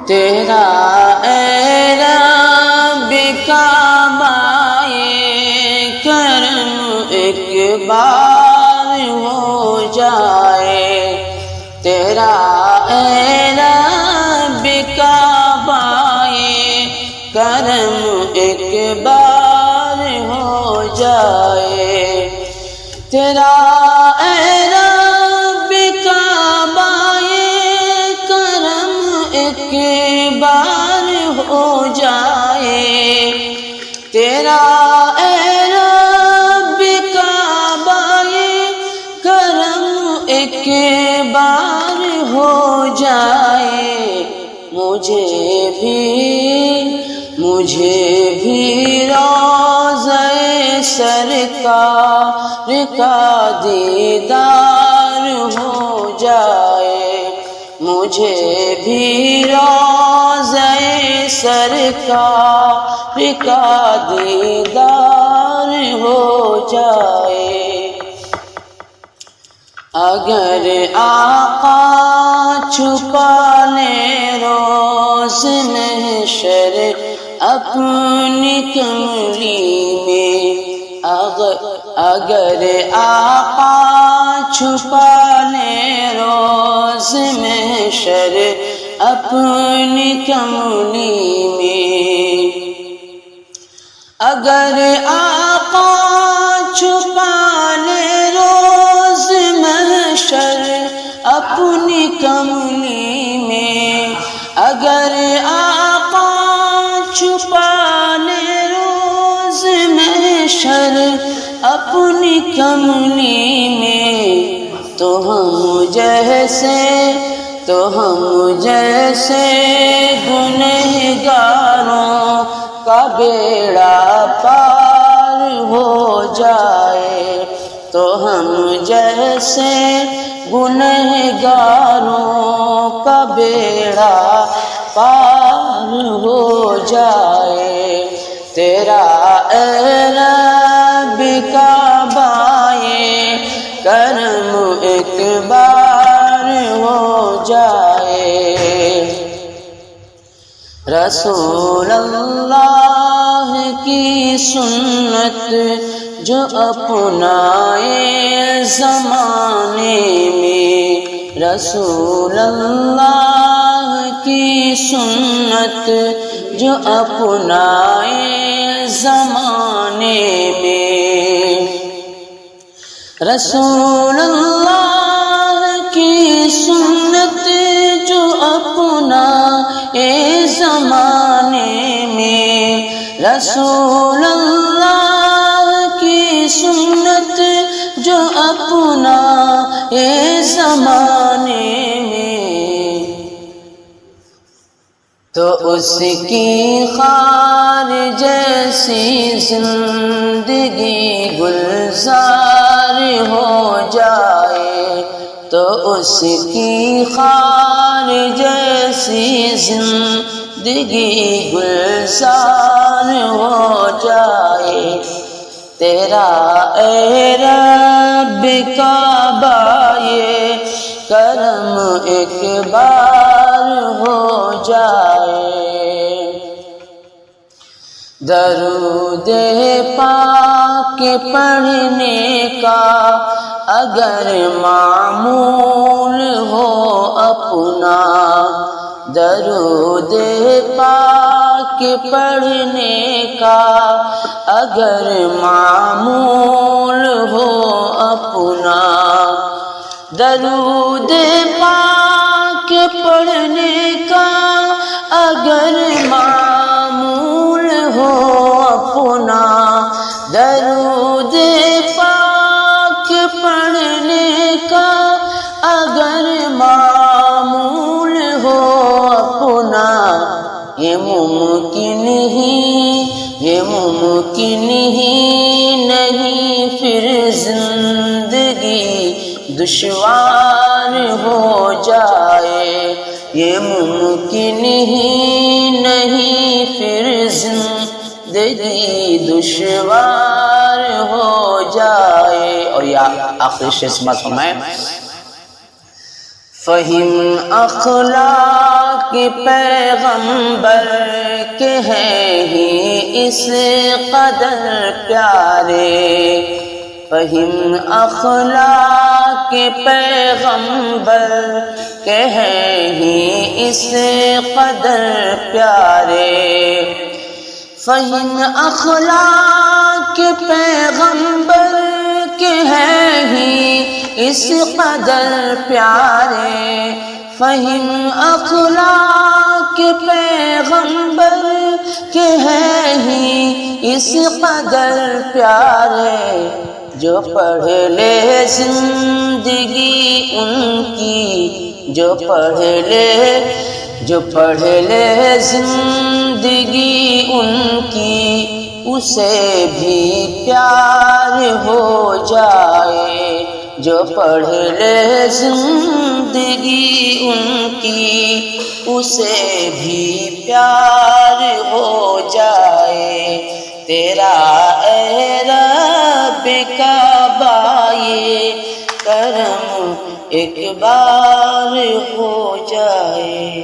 تیرا اے رب کعبہ کرم ایک بار ہو جائے، تیرا اے رب کعبہ کرم ایک بار ہو جائے، تیرا اے رب کعبہ کرم ایک بار ہو جائے، تیرا اے رب کعبہ کرم ایک بار ہو جائے، مجھے بھی روضہ سرکار کا دیدار ہو جائے، مجھے بھی روضہ سرکار کا دیدار ہو جائے۔ اگر آقا چھپا لے روز محشر اپنی کملی میں، اگر آقا چھپا لے روز محشر اپنی کملی میں، اگر آقا چھپا لے روز محشر اپنی کملی میں، اگر آقا چھپا لے روز محشر اپنی کملی میں، تو ہم جیسے گنہگاروں کا بیڑا پار ہو جائے، تو ہم جیسے گنہگاروں کا بیڑا پار ہو جائے، تیرا اے رب کعبہ کرم ایک بار ہو جائے۔ رسول اللہ کی سنت جو اپنائے زمانے میں، رسول اللہ کی سنت جو اپنائے زمانے میں، رسول اللہ کی سنت جو اپنائے زمانے میں، رسول اللہ کی سنت جو اپنائے زمانے میں، تو اس کی خار جیسی زندگی گلزار ہو جائے، تو اس کی خار جیسی زندگی گلزار ہو جائے، تیرا اے رب کعبہ کرم ایک بار ہو جائے۔ درود پاک پڑھنے کا اگر معمول ہو اپنا، درود پاک پڑھنے کا اگر معمول ہو اپنا، درود پاک پڑھنے کا اگر معمول ہو اپنا، درود پاک پڑھنے کا اگر معمول ہو اپنا، یہ ممکن ہی نہیں پھر زندگی دشوار ہو جائے، یہ ممکن ہی نہیں پھر زندگی دشوار ہو جائے۔ اور یہ آخری شعر سماعت فرمائیں، فہم اخلاق کے پیغمبر کے ہیں ہی اس قدر پیارے، فہم اخلاق کے پیغمبر کے ہیں ہی اس قدر پیارے، فہم اخلاق کے پیغمبر کے ہیں ہی اس قدر پیارے، فہم اخلاق کے پیغمبر کے ہیں ہی اس قدر پیارے، جو پڑھ لے زندگی ان کی، جو پڑھ لے زندگی ان کی، اسے بھی پیار ہو جائے، جو پڑھ لے زندگی ان کی، اسے بھی پیار ہو جائے، تیرا اے رب کعبہ یہ کرم ایک بار ہو جائے۔